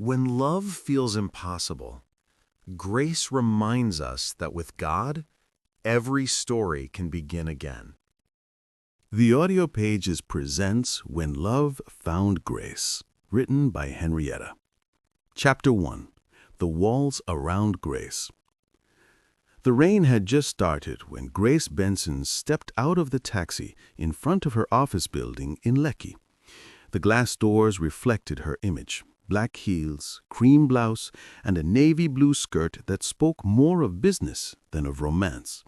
When love feels impossible, grace reminds us that with God, every story can begin again. The audio pages presents When Love Found Grace, written by Henrietta. Chapter 1. The Walls Around Grace. The rain had just started when Grace Benson stepped out of the taxi in front of her office building in Lekki. The glass doors reflected her image: black heels, cream blouse, and a navy blue skirt that spoke more of business than of romance.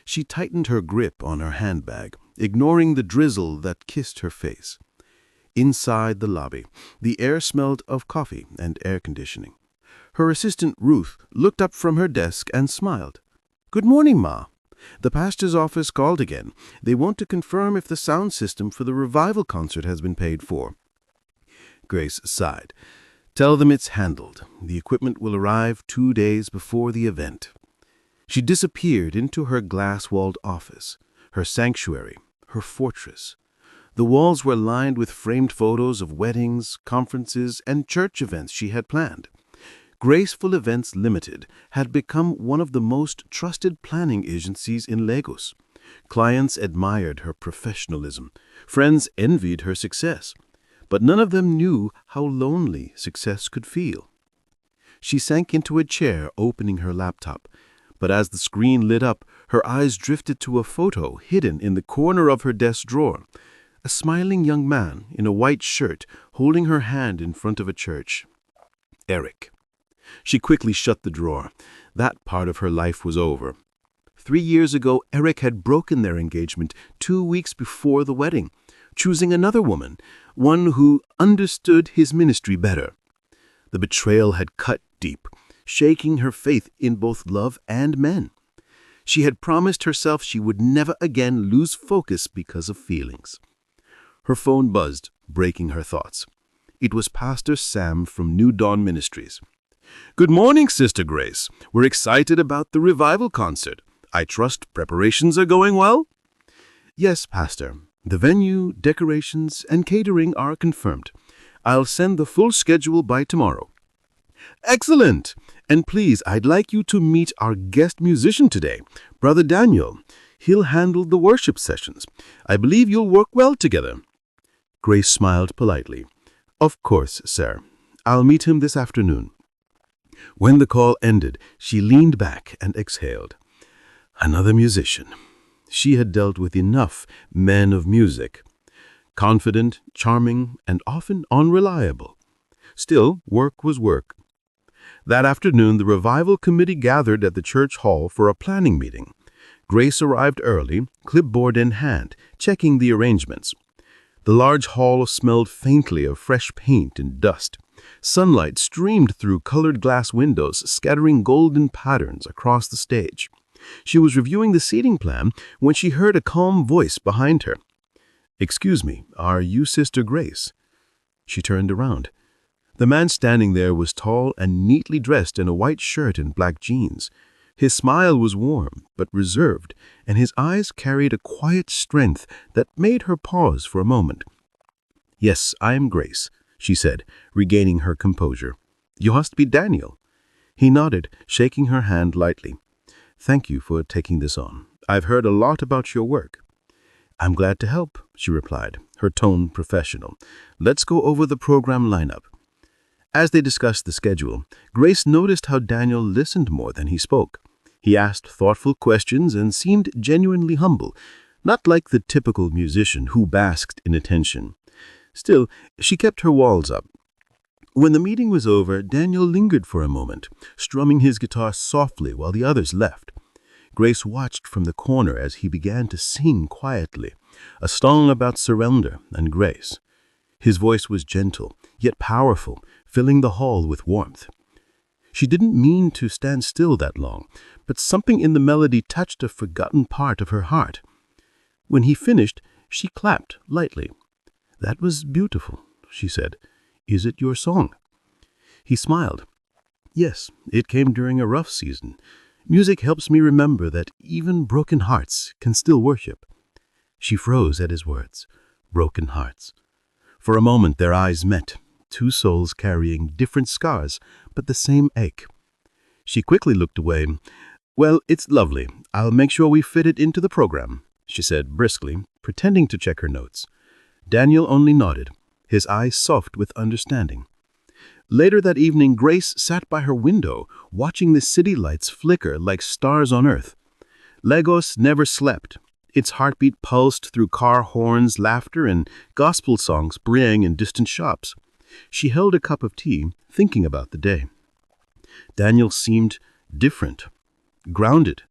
She tightened her grip on her handbag, ignoring the drizzle that kissed her face. Inside the lobby, the air smelled of coffee and air conditioning. Her assistant Ruth looked up from her desk and smiled. "Good morning, Ma. The pastor's office called again. They want to confirm if the sound system for the revival concert has been paid for." Grace sighed. "Tell them it's handled. The equipment will arrive 2 days before the event." She disappeared into her glass-walled office, her sanctuary, her fortress. The walls were lined with framed photos of weddings, conferences, and church events she had planned. Graceful Events Limited had become one of the most trusted planning agencies in Lagos. Clients admired her professionalism. Friends envied her success. But none of them knew how lonely success could feel. She sank into a chair, opening her laptop. But as the screen lit up, her eyes drifted to a photo hidden in the corner of her desk drawer. A smiling young man in a white shirt holding her hand in front of a church. Eric. She quickly shut the drawer. That part of her life was over. 3 years ago, Eric had broken their engagement 2 weeks before the wedding, choosing another woman, one who understood his ministry better. The betrayal had cut deep, shaking her faith in both love and men. She had promised herself she would never again lose focus because of feelings. Her phone buzzed, breaking her thoughts. It was Pastor Sam from New Dawn Ministries. "Good morning, Sister Grace. We're excited about the revival concert. I trust preparations are going well?" "Yes, Pastor. The venue, decorations, and catering are confirmed. I'll send the full schedule by tomorrow." "Excellent! And please, I'd like you to meet our guest musician today, Brother Daniel. He'll handle the worship sessions. I believe you'll work well together." Grace smiled politely. "Of course, sir. I'll meet him this afternoon." When the call ended, she leaned back and exhaled. Another musician. She had dealt with enough men of music. Confident, charming, and often unreliable. Still, work was work. That afternoon, the revival committee gathered at the church hall for a planning meeting. Grace arrived early, clipboard in hand, checking the arrangements. The large hall smelled faintly of fresh paint and dust. Sunlight streamed through colored glass windows, scattering golden patterns across the stage. She was reviewing the seating plan when she heard a calm voice behind her. "Excuse me, are you Sister Grace?" She turned around. The man standing there was tall and neatly dressed in a white shirt and black jeans. His smile was warm but reserved, and his eyes carried a quiet strength that made her pause for a moment. "Yes, I am Grace," she said, regaining her composure. "You must be Daniel." He nodded, shaking her hand lightly. "Thank you for taking this on. I've heard a lot about your work." "I'm glad to help," she replied, her tone professional. "Let's go over the program lineup." As they discussed the schedule, Grace noticed how Daniel listened more than he spoke. He asked thoughtful questions and seemed genuinely humble, not like the typical musician who basked in attention. Still, she kept her walls up. When the meeting was over, Daniel lingered for a moment, strumming his guitar softly while the others left. Grace watched from the corner as he began to sing quietly, a song about surrender and grace. His voice was gentle, yet powerful, filling the hall with warmth. She didn't mean to stand still that long, but something in the melody touched a forgotten part of her heart. When he finished, she clapped lightly. "That was beautiful," she said. "Is it your song?" He smiled. "Yes, it came during a rough season. Music helps me remember that even broken hearts can still worship." She froze at his words. Broken hearts. For a moment their eyes met, two souls carrying different scars, but the same ache. She quickly looked away. "Well, it's lovely. I'll make sure we fit it into the program," she said briskly, pretending to check her notes. Daniel only nodded, his eyes soft with understanding. Later that evening, Grace sat by her window, watching the city lights flicker like stars on earth. Lagos never slept. Its heartbeat pulsed through car horns, laughter, and gospel songs braying in distant shops. She held a cup of tea, thinking about the day. Daniel seemed different, grounded,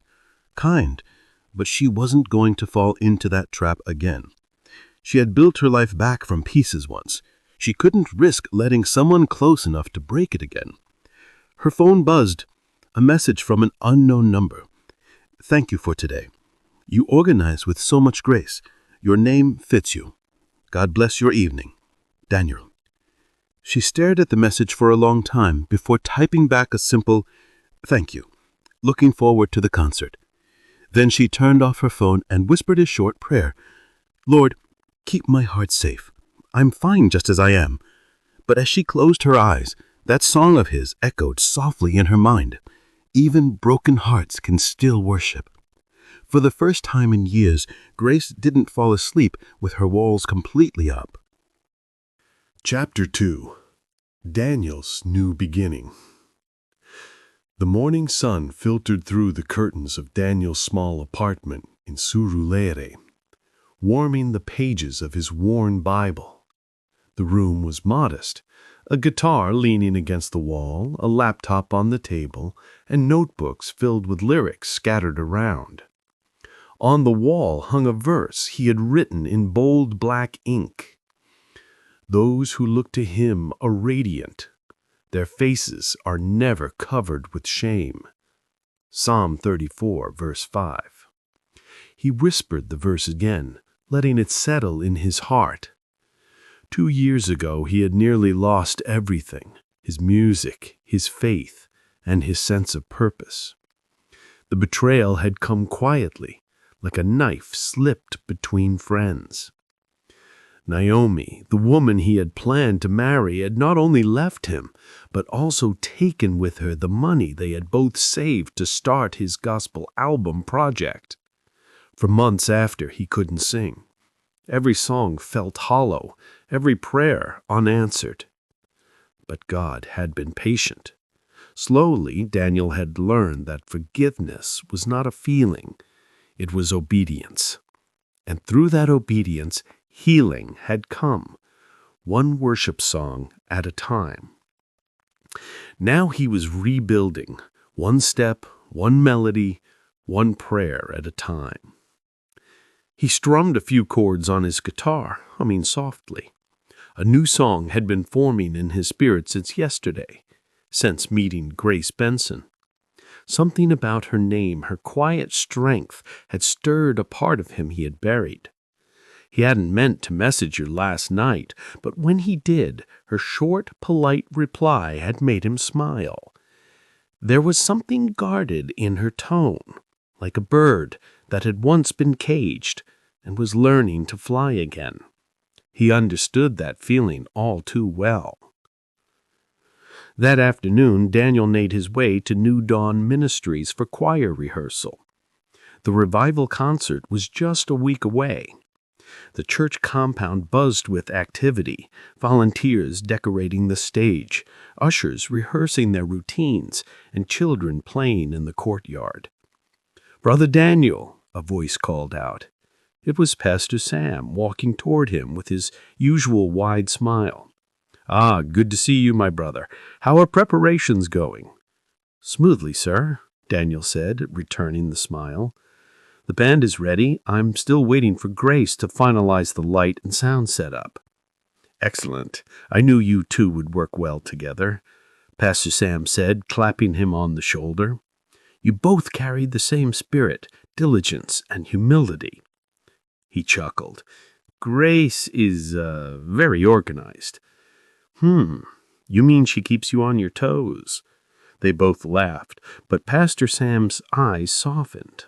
kind, but she wasn't going to fall into that trap again. She had built her life back from pieces once. She couldn't risk letting someone close enough to break it again. Her phone buzzed, a message from an unknown number. "Thank you for today. You organize with so much grace. Your name fits you. God bless your evening. Daniel." She stared at the message for a long time before typing back a simple, "Thank you. Looking forward to the concert." Then she turned off her phone and whispered a short prayer. "Lord, keep my heart safe. I'm fine just as I am." But as she closed her eyes, that song of his echoed softly in her mind. Even broken hearts can still worship. For the first time in years, Grace didn't fall asleep with her walls completely up. Chapter 2. Daniel's New Beginning. The morning sun filtered through the curtains of Daniel's small apartment in Surulere, warming the pages of his worn Bible. The room was modest, a guitar leaning against the wall, a laptop on the table, and notebooks filled with lyrics scattered around. On the wall hung a verse he had written in bold black ink. "Those who look to him are radiant. Their faces are never covered with shame." Psalm 34, verse 5. He whispered the verse again, letting it settle in his heart. 2 years ago, he had nearly lost everything: his music, his faith, and his sense of purpose. The betrayal had come quietly, like a knife slipped between friends. Naomi, the woman he had planned to marry, had not only left him, but also taken with her the money they had both saved to start his gospel album project. For months after, he couldn't sing. Every song felt hollow, every prayer unanswered. But God had been patient. Slowly, Daniel had learned that forgiveness was not a feeling, it was obedience. And through that obedience, healing had come, one worship song at a time. Now he was rebuilding, one step, one melody, one prayer at a time. He strummed a few chords on his guitar, humming softly. A new song had been forming in his spirit since yesterday, since meeting Grace Benson. Something about her name, her quiet strength, had stirred a part of him he had buried. He hadn't meant to message her last night, but when he did, her short, polite reply had made him smile. There was something guarded in her tone, like a bird that had once been caged and was learning to fly again. He understood that feeling all too well. That afternoon, Daniel made his way to New Dawn Ministries for choir rehearsal. The revival concert was just a week away. The church compound buzzed with activity, volunteers decorating the stage, ushers rehearsing their routines, and children playing in the courtyard. "Brother Daniel," a voice called out. It was Pastor Sam, walking toward him with his usual wide smile. "Ah, good to see you, my brother. How are preparations going?" "Smoothly, sir," Daniel said, returning the smile. "The band is ready. I'm still waiting for Grace to finalize the light and sound setup." "Excellent. I knew you two would work well together," Pastor Sam said, clapping him on the shoulder. "You both carried the same spirit, diligence, and humility." He chuckled. "Grace is very organized." You mean she keeps you on your toes?" They both laughed, but Pastor Sam's eyes softened.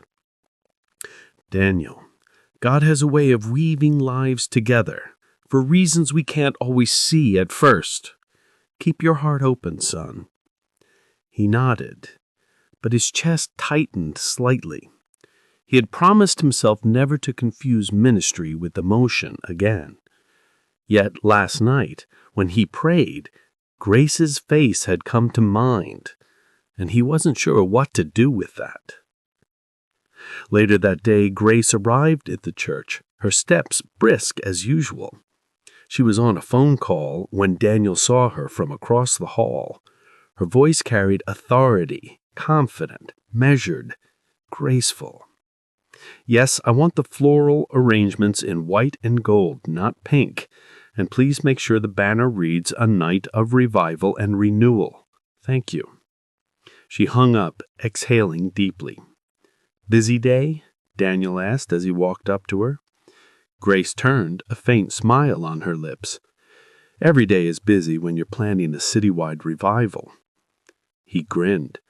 "Daniel, God has a way of weaving lives together for reasons we can't always see at first. Keep your heart open, son." He nodded, but his chest tightened slightly. He had promised himself never to confuse ministry with emotion again. Yet last night, when he prayed, Grace's face had come to mind, and he wasn't sure what to do with that. Later that day, Grace arrived at the church, her steps brisk as usual. She was on a phone call when Daniel saw her from across the hall. Her voice carried authority, confident, measured, graceful. "Yes, I want the floral arrangements in white and gold, not pink. And please make sure the banner reads A Night of Revival and Renewal. Thank you." She hung up, exhaling deeply. "Busy day?" Daniel asked as he walked up to her. Grace turned, a faint smile on her lips. "Every day is busy when you're planning a citywide revival." He grinned.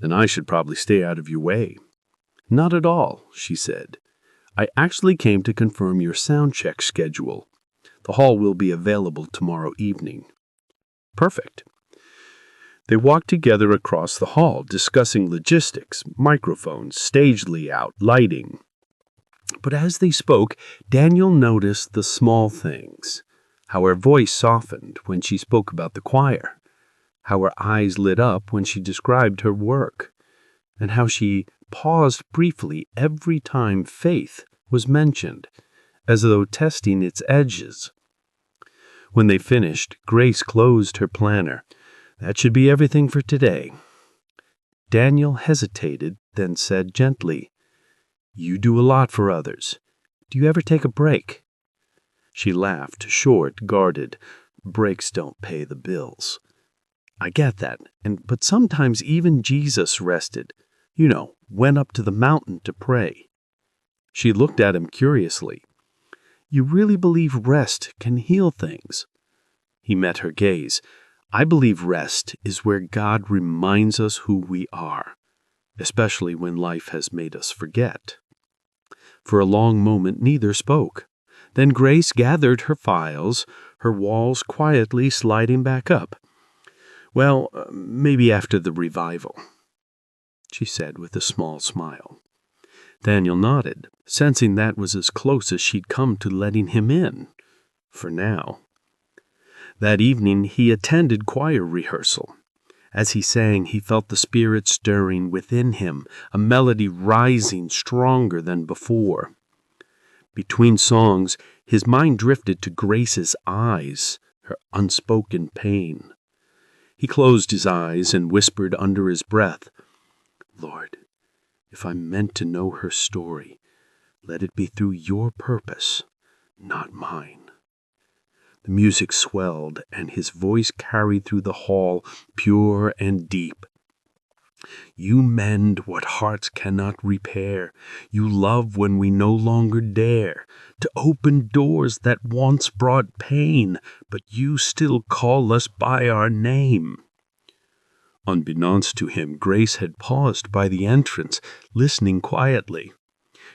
"Then I should probably stay out of your way." "Not at all," she said. "I actually came to confirm your sound check schedule. The hall will be available tomorrow evening." "Perfect." They walked together across the hall, discussing logistics, microphones, stage layout, lighting. But as they spoke, Daniel noticed the small things. How her voice softened when she spoke about the choir. How her eyes lit up when she described her work. And how she paused briefly every time faith was mentioned, as though testing its edges. When they finished, Grace closed her planner. "That should be everything for today." Daniel hesitated, then said gently, "You do a lot for others. Do you ever take a break?" She laughed, short, guarded. "Breaks don't pay the bills." "I get that, but sometimes even Jesus rested. Went up to the mountain to pray." She looked at him curiously. "You really believe rest can heal things?" He met her gaze. "I believe rest is where God reminds us who we are, especially when life has made us forget." For a long moment, neither spoke. Then Grace gathered her files, her walls quietly sliding back up. "Well, maybe after the revival," she said with a small smile. Daniel nodded, sensing that was as close as she'd come to letting him in, for now. That evening he attended choir rehearsal. As he sang, he felt the Spirit stirring within him, a melody rising stronger than before. Between songs, his mind drifted to Grace's eyes, her unspoken pain. He closed his eyes and whispered under his breath, "Lord, if I'm meant to know her story, let it be through your purpose, not mine." The music swelled, and his voice carried through the hall, pure and deep. "You mend what hearts cannot repair. You love when we no longer dare to open doors that once brought pain, but you still call us by our name." Unbeknownst to him, Grace had paused by the entrance, listening quietly.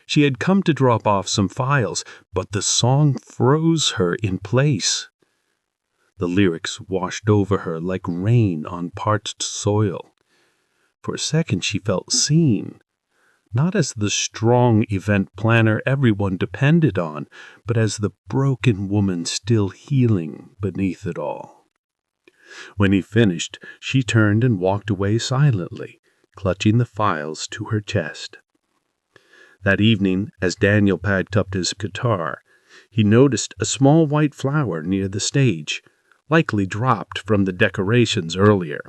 She had come to drop off some files, but the song froze her in place. The lyrics washed over her like rain on parched soil. For a second she felt seen, not as the strong event planner everyone depended on, but as the broken woman still healing beneath it all. When he finished, she turned and walked away silently, clutching the files to her chest. That evening, as Daniel packed up his guitar, he noticed a small white flower near the stage, likely dropped from the decorations earlier.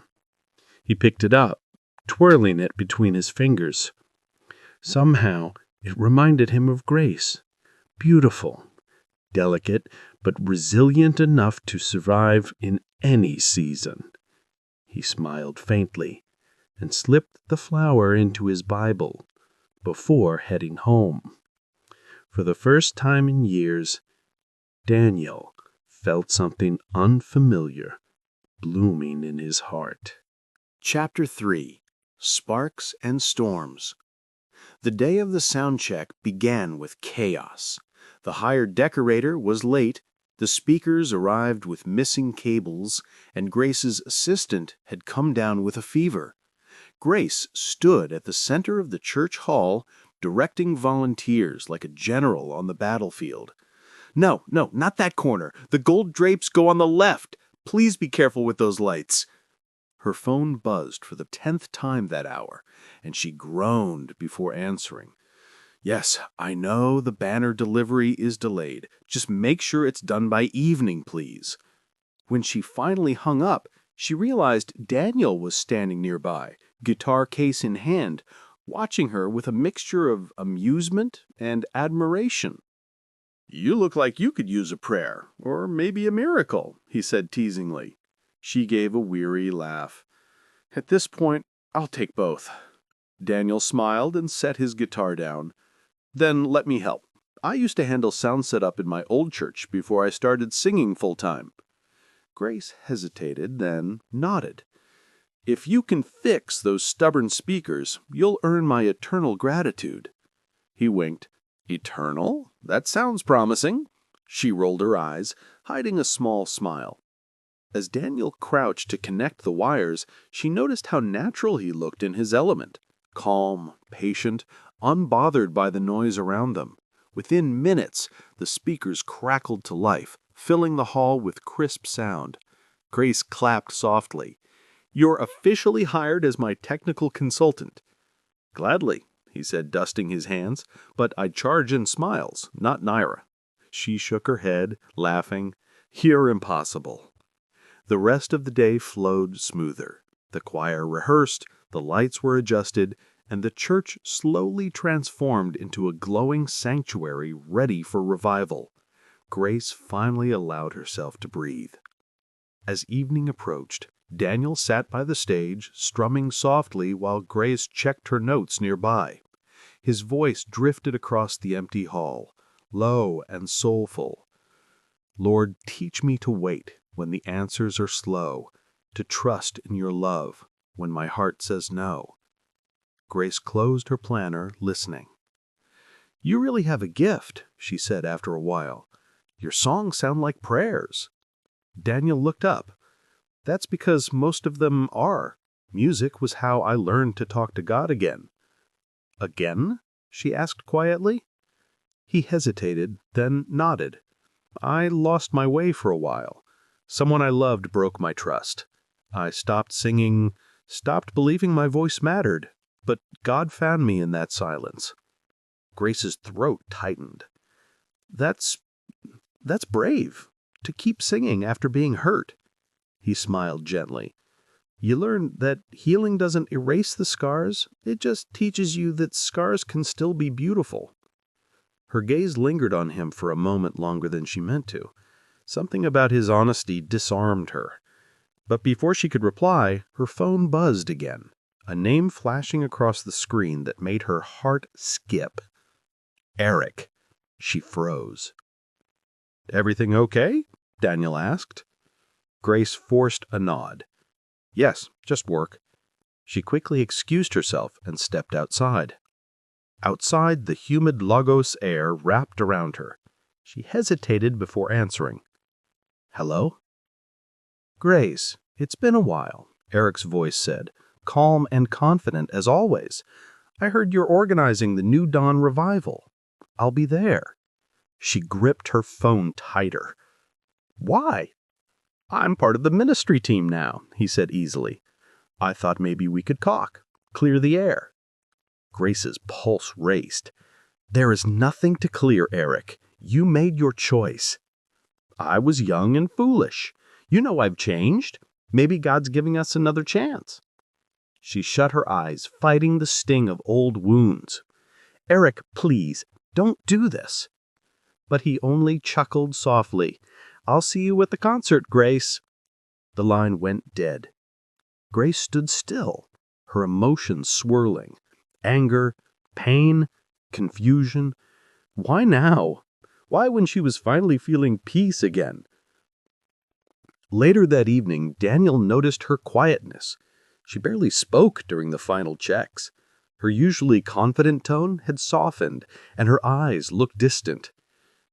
He picked it up, twirling it between his fingers. Somehow, it reminded him of Grace. Beautiful, delicate, but resilient enough to survive in any season. He smiled faintly and slipped the flower into his Bible before heading home. For the first time in years, Daniel felt something unfamiliar blooming in his heart. Chapter 3. Sparks and Storms. The day of the sound check began with chaos. The hired decorator was late, The speakers arrived with missing cables, and Grace's assistant had come down with a fever. Grace stood at the center of the church hall, directing volunteers like a general on the battlefield. No, not that corner. The gold drapes go on the left. Please be careful with those lights. Her phone buzzed for the 10th time that hour, and she groaned before answering. Yes, I know the banner delivery is delayed. Just make sure it's done by evening, please. When she finally hung up, she realized Daniel was standing nearby, guitar case in hand, watching her with a mixture of amusement and admiration. "You look like you could use a prayer, or maybe a miracle," he said teasingly. She gave a weary laugh. "At this point, I'll take both." Daniel smiled and set his guitar down. "Then let me help. I used to handle sound setup in my old church before I started singing full-time." Grace hesitated, then nodded. "If you can fix those stubborn speakers, you'll earn my eternal gratitude." He winked. "Eternal? That sounds promising." She rolled her eyes, hiding a small smile. As Daniel crouched to connect the wires, she noticed how natural he looked in his element. Calm, patient, unbothered by the noise around them. Within minutes, the speakers crackled to life, filling the hall with crisp sound. Grace clapped softly. "You're officially hired as my technical consultant." "Gladly," he said, dusting his hands, "but I'd charge in smiles, not naira." She shook her head, laughing. "You're impossible." The rest of the day flowed smoother. The choir rehearsed, the lights were adjusted, and the church slowly transformed into a glowing sanctuary ready for revival. Grace finally allowed herself to breathe. As evening approached, Daniel sat by the stage, strumming softly while Grace checked her notes nearby. His voice drifted across the empty hall, low and soulful. "Lord, teach me to wait when the answers are slow, to trust in your love when my heart says no." Grace closed her planner, listening. "You really have a gift," she said after a while. "Your songs sound like prayers." Daniel looked up. "That's because most of them are. Music was how I learned to talk to God again." "Again?" she asked quietly. He hesitated, then nodded. "I lost my way for a while. Someone I loved broke my trust. I stopped singing, stopped believing my voice mattered, but God found me in that silence." Grace's throat tightened. That's brave, to keep singing after being hurt." He smiled gently. "You learn that healing doesn't erase the scars, it just teaches you that scars can still be beautiful." Her gaze lingered on him for a moment longer than she meant to. Something about his honesty disarmed her. But before she could reply, her phone buzzed again, a name flashing across the screen that made her heart skip. Eric. She froze. "Everything okay?" Daniel asked. Grace forced a nod. "Yes, just work." She quickly excused herself and stepped outside. Outside, the humid Lagos air wrapped around her. She hesitated before answering. "Hello?" "Grace, it's been a while," Eric's voice said, calm and confident as always. "I heard you're organizing the New Dawn revival. I'll be there." She gripped her phone tighter. "Why?" "I'm part of the ministry team now," he said easily. "I thought maybe we could talk, clear the air." Grace's pulse raced. "There is nothing to clear, Eric. You made your choice." "I was young and foolish. You know I've changed. Maybe God's giving us another chance." She shut her eyes, fighting the sting of old wounds. "Eric, please, don't do this." But he only chuckled softly. "I'll see you at the concert, Grace." The line went dead. Grace stood still, her emotions swirling. Anger, pain, confusion. Why now? Why when she was finally feeling peace again? Later that evening, Daniel noticed her quietness. She barely spoke during the final checks. Her usually confident tone had softened, and her eyes looked distant.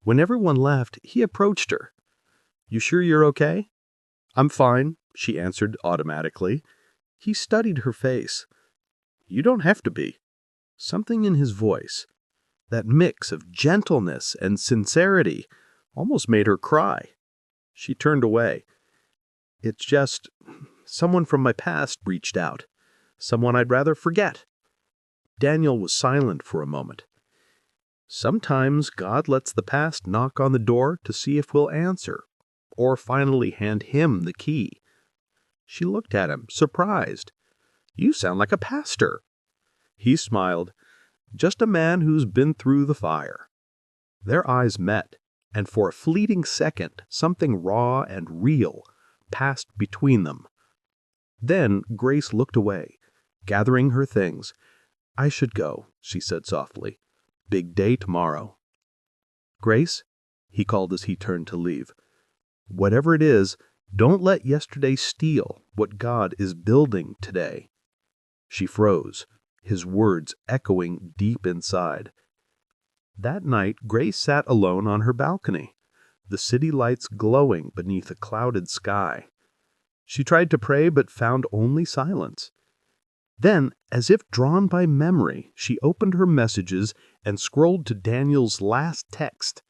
When everyone left, he approached her. You sure you're okay?" "I'm fine," she answered automatically. He studied her face. "You don't have to be." Something in his voice, that mix of gentleness and sincerity, almost made her cry. She turned away. "It's just someone from my past reached out. Someone I'd rather forget." Daniel was silent for a moment. Sometimes God lets the past knock on the door to see if we'll answer, or finally hand him the key. She looked at him, surprised. "You sound like a pastor." He smiled. "Just a man who's been through the fire." Their eyes met, and for a fleeting second, something raw and real passed between them. Then Grace looked away, gathering her things. "I should go," she said softly. "Big day tomorrow." "Grace," he called as he turned to leave, "whatever it is, don't let yesterday steal what God is building today." She froze, his words echoing deep inside. That night, Grace sat alone on her balcony, the city lights glowing beneath a clouded sky. She tried to pray but found only silence. Then, as if drawn by memory, she opened her messages and scrolled to Daniel's last text.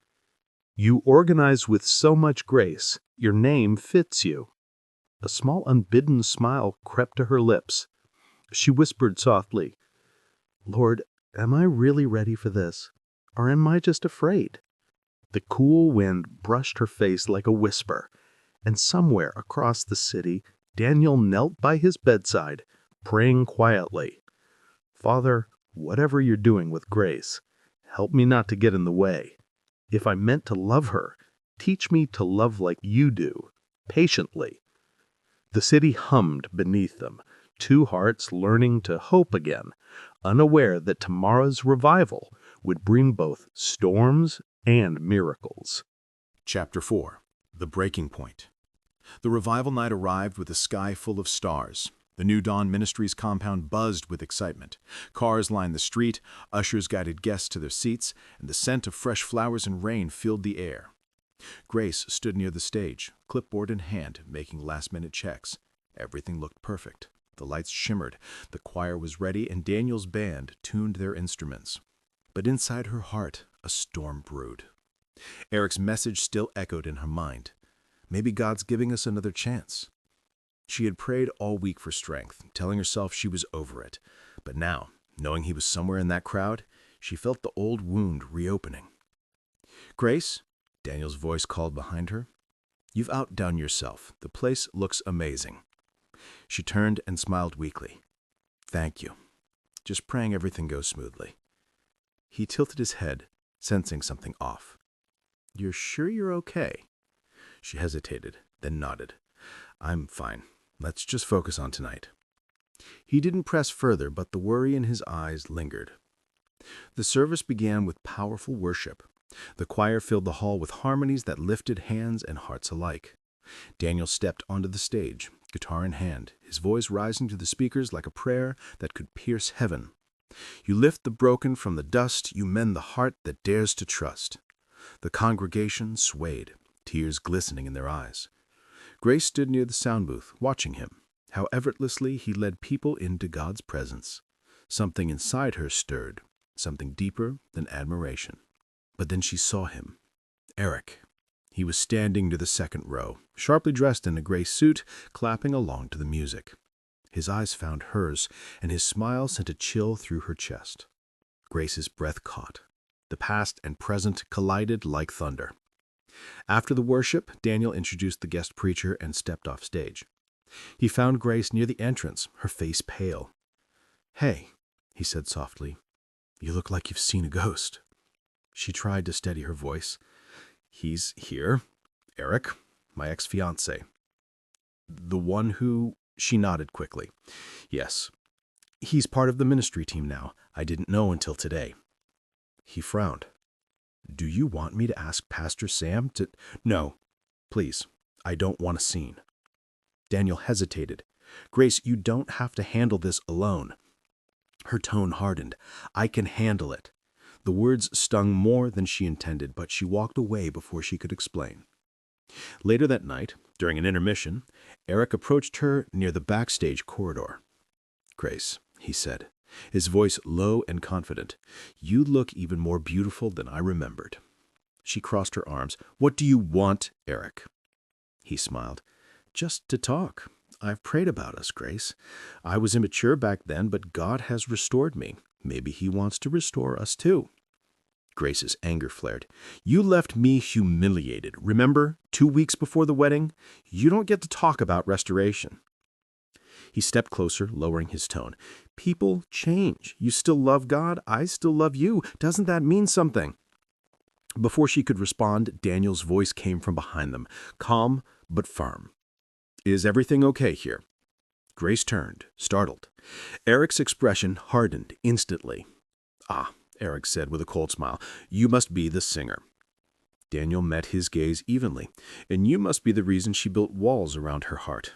"You organize with so much grace. Your name fits you." A small unbidden smile crept to her lips. She whispered softly, "Lord, am I really ready for this? Or am I just afraid?" The cool wind brushed her face like a whisper, and somewhere across the city, Daniel knelt by his bedside, praying quietly. "Father, whatever you're doing with Grace, help me not to get in the way. If I'm meant to love her, teach me to love like you do, patiently." The city hummed beneath them, two hearts learning to hope again, unaware that tomorrow's revival would bring both storms and miracles. Chapter 4. The Breaking Point. The revival night arrived with a sky full of stars. The New Dawn Ministries compound buzzed with excitement. Cars lined the street, ushers guided guests to their seats, and the scent of fresh flowers and rain filled the air. Grace stood near the stage, clipboard in hand, making last-minute checks. Everything looked perfect. The lights shimmered, the choir was ready, and Daniel's band tuned their instruments. But inside her heart, a storm brewed. Eric's message still echoed in her mind. Maybe God's giving us another chance. She had prayed all week for strength, telling herself she was over it. But now, knowing he was somewhere in that crowd, she felt the old wound reopening. "Grace," Daniel's voice called behind her, "you've outdone yourself. The place looks amazing." She turned and smiled weakly. "Thank you. Just praying everything goes smoothly." He tilted his head, sensing something off. "You're sure you're okay?" She hesitated, then nodded. "I'm fine. Let's just focus on tonight." He didn't press further, but the worry in his eyes lingered. The service began with powerful worship. The choir filled the hall with harmonies that lifted hands and hearts alike. Daniel stepped onto the stage, guitar in hand, his voice rising to the speakers like a prayer that could pierce heaven. "You lift the broken from the dust, you mend the heart that dares to trust." The congregation swayed, tears glistening in their eyes. Grace stood near the sound booth, watching him, how effortlessly he led people into God's presence. Something inside her stirred, something deeper than admiration. But then she saw him. Eric. He was standing near the second row, sharply dressed in a gray suit, clapping along to the music. His eyes found hers, and his smile sent a chill through her chest. Grace's breath caught. The past and present collided like thunder. After the worship, Daniel introduced the guest preacher and stepped off stage. He found Grace near the entrance, her face pale. "Hey," he said softly, "you look like you've seen a ghost." She tried to steady her voice. "He's here. Eric, my ex-fiancé." "The one who—" She nodded quickly. "Yes. He's part of the ministry team now. I didn't know until today." He frowned. "Do you want me to ask Pastor Sam to—" "No. Please. I don't want a scene." Daniel hesitated. "Grace, you don't have to handle this alone." Her tone hardened. "I can handle it." The words stung more than she intended, but she walked away before she could explain. Later that night, during an intermission, Eric approached her near the backstage corridor. "Grace," he said, his voice low and confident, "you look even more beautiful than I remembered." She crossed her arms. "What do you want, Eric?" He smiled. "Just to talk. I've prayed about us, Grace. I was immature back then, but God has restored me. Maybe He wants to restore us too." Grace's anger flared. "You left me humiliated. Remember, 2 weeks before the wedding? You don't get to talk about restoration." He stepped closer, lowering his tone. "People change. You still love God. I still love you. Doesn't that mean something?" Before she could respond, Daniel's voice came from behind them, calm but firm. "Is everything okay here?" Grace turned, startled. Eric's expression hardened instantly. "Ah," Eric said with a cold smile, "you must be the singer." Daniel met his gaze evenly. "And you must be the reason she built walls around her heart."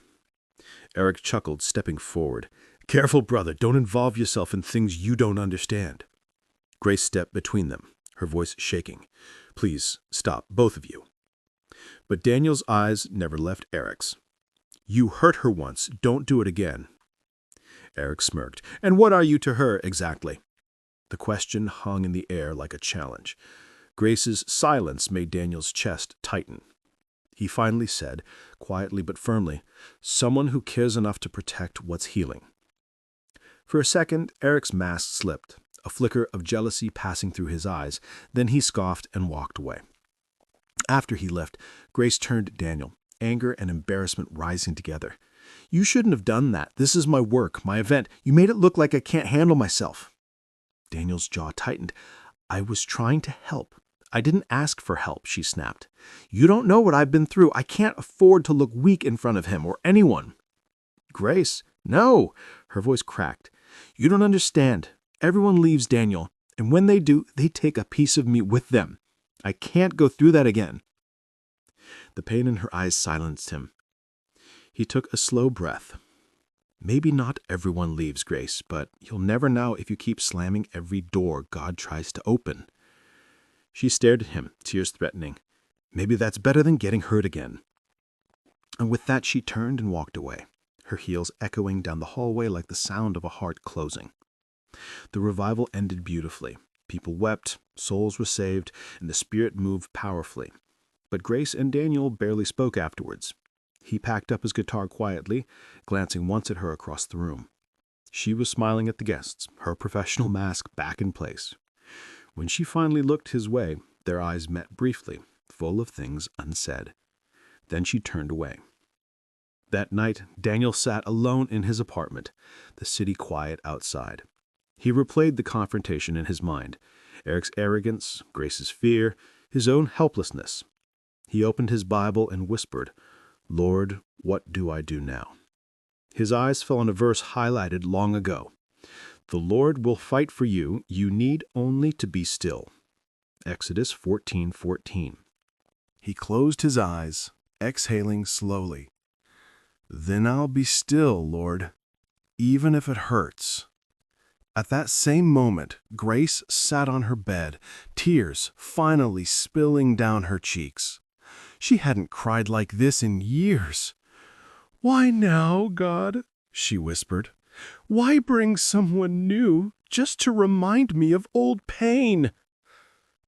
Eric chuckled, stepping forward. "Careful, brother, don't involve yourself in things you don't understand." Grace stepped between them, her voice shaking. "Please, stop, both of you." But Daniel's eyes never left Eric's. "You hurt her once, don't do it again." Eric smirked. "And what are you to her, exactly?" The question hung in the air like a challenge. Grace's silence made Daniel's chest tighten. He finally said, quietly but firmly, "Someone who cares enough to protect what's healing." For a second, Eric's mask slipped, a flicker of jealousy passing through his eyes. Then he scoffed and walked away. After he left, Grace turned to Daniel, anger and embarrassment rising together. "You shouldn't have done that. This is my work, my event. You made it look like I can't handle myself." Daniel's jaw tightened. "I was trying to help. I didn't ask for help," she snapped. "You don't know what I've been through. I can't afford to look weak in front of him or anyone." "Grace, no!" Her voice cracked. "You don't understand. Everyone leaves Daniel, and when they do, they take a piece of me with them. I can't go through that again." The pain in her eyes silenced him. He took a slow breath. "Maybe not everyone leaves, Grace, but you'll never know if you keep slamming every door God tries to open." She stared at him, tears threatening. "Maybe that's better than getting hurt again." And with that, she turned and walked away, her heels echoing down the hallway like the sound of a heart closing. The revival ended beautifully. People wept, souls were saved, and the Spirit moved powerfully. But Grace and Daniel barely spoke afterwards. He packed up his guitar quietly, glancing once at her across the room. She was smiling at the guests, her professional mask back in place. When she finally looked his way, their eyes met briefly, full of things unsaid. Then she turned away. That night, Daniel sat alone in his apartment, the city quiet outside. He replayed the confrontation in his mind, Eric's arrogance, Grace's fear, his own helplessness. He opened his Bible and whispered, "Lord, what do I do now?" His eyes fell on a verse highlighted long ago. "The Lord will fight for you. You need only to be still." Exodus 14:14. He closed his eyes, exhaling slowly. "Then I'll be still, Lord, even if it hurts." At that same moment, Grace sat on her bed, tears finally spilling down her cheeks. She hadn't cried like this in years. "Why now, God?" she whispered. "Why bring someone new just to remind me of old pain?"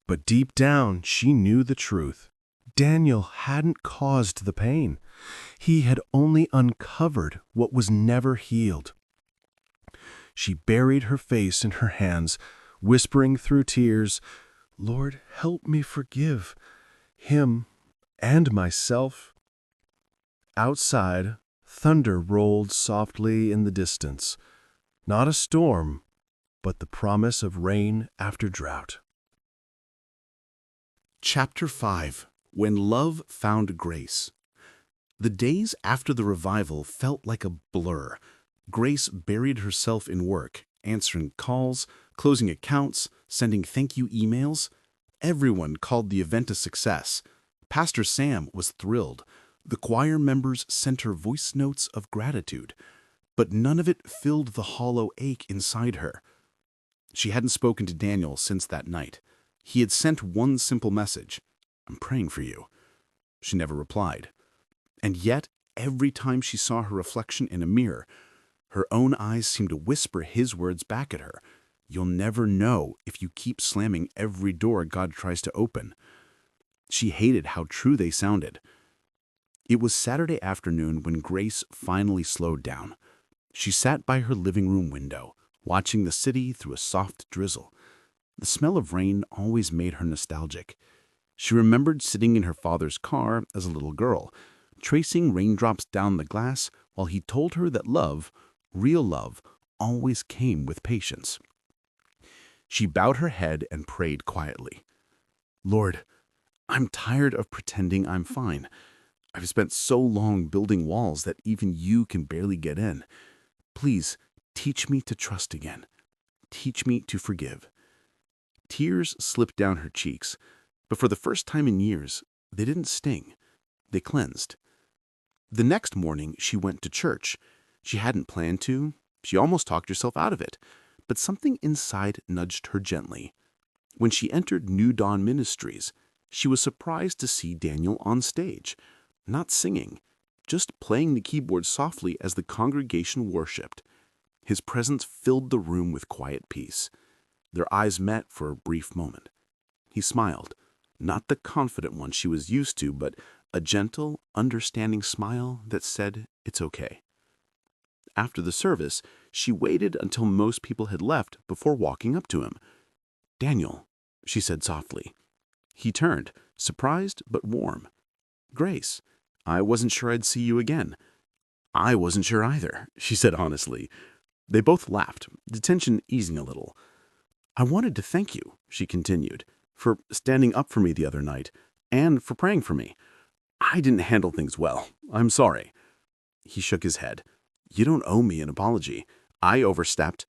But deep down, she knew the truth. Daniel hadn't caused the pain. He had only uncovered what was never healed. She buried her face in her hands, whispering through tears, "Lord, help me forgive him and myself." Outside, thunder rolled softly in the distance. Not a storm, but the promise of rain after drought. Chapter 5. When Love Found Grace. The days after the revival felt like a blur. Grace buried herself in work, answering calls, closing accounts, sending thank-you emails. Everyone called the event a success. Pastor Sam was thrilled. The choir members sent her voice notes of gratitude. But none of it filled the hollow ache inside her. She hadn't spoken to Daniel since that night. He had sent one simple message: "I'm praying for you." She never replied. And yet, every time she saw her reflection in a mirror, her own eyes seemed to whisper his words back at her. You'll never know if you keep slamming every door God tries to open. She hated how true they sounded. It was Saturday afternoon when Grace finally slowed down. She sat by her living room window, watching the city through a soft drizzle. The smell of rain always made her nostalgic. She remembered sitting in her father's car as a little girl, tracing raindrops down the glass while he told her that love, real love, always came with patience. She bowed her head and prayed quietly. Lord, I'm tired of pretending I'm fine. I've spent so long building walls that even you can barely get in. Please, teach me to trust again. Teach me to forgive. Tears slipped down her cheeks, but for the first time in years, they didn't sting. They cleansed. The next morning, she went to church. She hadn't planned to. She almost talked herself out of it, but something inside nudged her gently. When she entered New Dawn Ministries, she was surprised to see Daniel on stage, not singing, just playing the keyboard softly as the congregation worshipped. His presence filled the room with quiet peace. Their eyes met for a brief moment. He smiled, not the confident one she was used to, but a gentle, understanding smile that said, "It's okay." After the service, she waited until most people had left before walking up to him. "Daniel," she said softly. He turned, surprised but warm. "Grace, I wasn't sure I'd see you again." "I wasn't sure either," she said honestly. They both laughed, the tension easing a little. "I wanted to thank you," she continued, "for standing up for me the other night, and for praying for me. I didn't handle things well. I'm sorry." He shook his head. "You don't owe me an apology. I overstepped."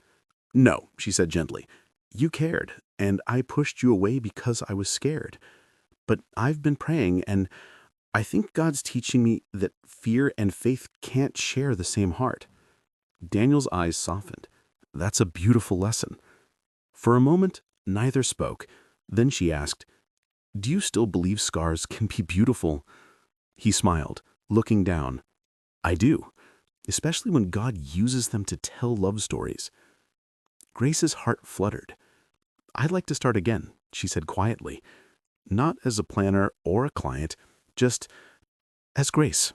"No," she said gently. "You cared, and I pushed you away because I was scared. But I've been praying, and I think God's teaching me that fear and faith can't share the same heart." Daniel's eyes softened. "That's a beautiful lesson." For a moment, neither spoke. Then she asked, "Do you still believe scars can be beautiful?" He smiled, looking down. "I do, especially when God uses them to tell love stories." Grace's heart fluttered. "I'd like to start again," she said quietly. "Not as a planner or a client, just as Grace."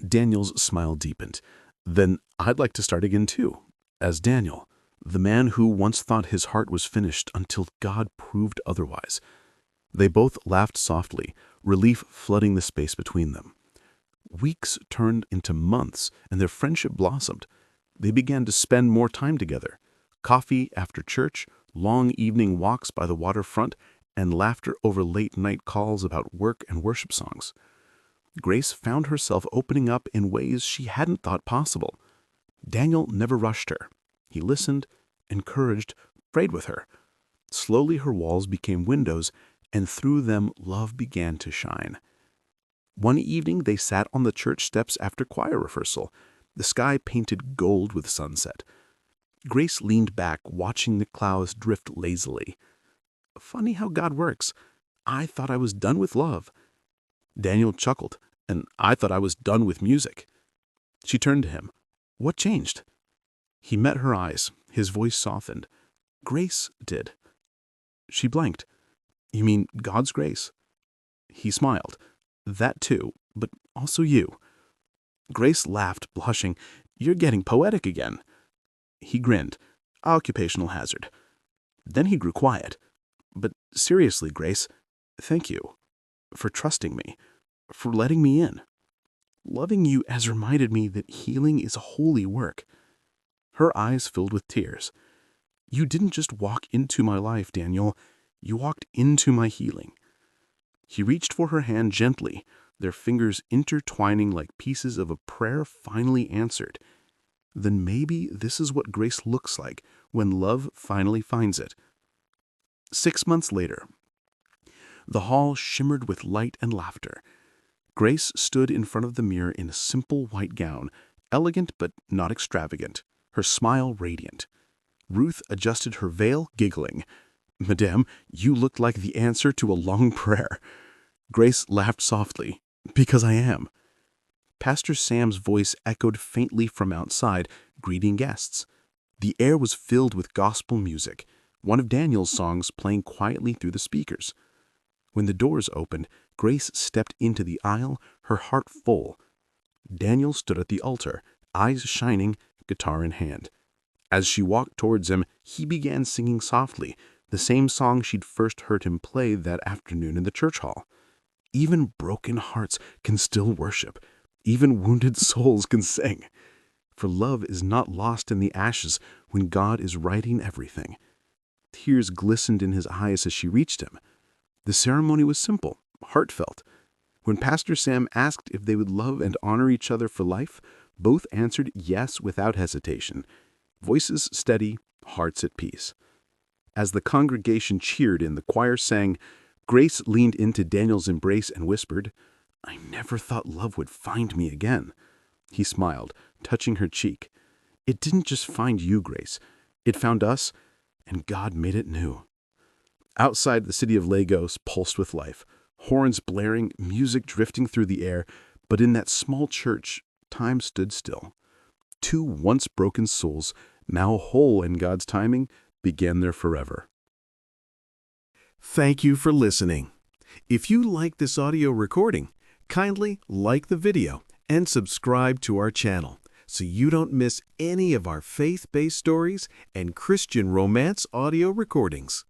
Daniel's smile deepened. "Then I'd like to start again too, as Daniel, the man who once thought his heart was finished until God proved otherwise." They both laughed softly, relief flooding the space between them. Weeks turned into months, and their friendship blossomed. They began to spend more time together. Coffee after church, long evening walks by the waterfront, and laughter over late-night calls about work and worship songs. Grace found herself opening up in ways she hadn't thought possible. Daniel never rushed her. He listened, encouraged, prayed with her. Slowly her walls became windows, and through them love began to shine. One evening they sat on the church steps after choir rehearsal, the sky painted gold with sunset. Grace leaned back, watching the clouds drift lazily. "Funny how God works. I thought I was done with love." Daniel chuckled, "And I thought I was done with music." She turned to him. "What changed?" He met her eyes. His voice softened. "Grace did." She blanked. "You mean God's grace?" He smiled. "That too, but also you." Grace laughed, blushing. "You're getting poetic again." He grinned. "Occupational hazard." Then he grew quiet. "But seriously, Grace, thank you for trusting me, for letting me in. Loving you has reminded me that healing is a holy work." Her eyes filled with tears. "You didn't just walk into my life, Daniel. You walked into my healing." He reached for her hand gently, their fingers intertwining like pieces of a prayer finally answered. Then maybe this is what grace looks like when love finally finds it. 6 months later, the hall shimmered with light and laughter. Grace stood in front of the mirror in a simple white gown, elegant but not extravagant, her smile radiant. Ruth adjusted her veil, giggling. "Madame, you looked like the answer to a long prayer." Grace laughed softly. "Because I am." Pastor Sam's voice echoed faintly from outside, greeting guests. The air was filled with gospel music, one of Daniel's songs playing quietly through the speakers. When the doors opened, Grace stepped into the aisle, her heart full. Daniel stood at the altar, eyes shining, guitar in hand. As she walked towards him, he began singing softly, the same song she'd first heard him play that afternoon in the church hall. Even broken hearts can still worship. Even wounded souls can sing. For love is not lost in the ashes when God is righting everything. Tears glistened in his eyes as she reached him. The ceremony was simple, heartfelt. When Pastor Sam asked if they would love and honor each other for life, both answered yes without hesitation. Voices steady, hearts at peace. As the congregation cheered and the choir sang, Grace leaned into Daniel's embrace and whispered, "I never thought love would find me again." He smiled, touching her cheek. "It didn't just find you, Grace. It found us, and God made it new." Outside, the city of Lagos pulsed with life, horns blaring, music drifting through the air, but in that small church, time stood still. Two once broken souls, now whole in God's timing, began their forever. Thank you for listening. If you like this audio recording, kindly like the video and subscribe to our channel so you don't miss any of our faith-based stories and Christian romance audio recordings.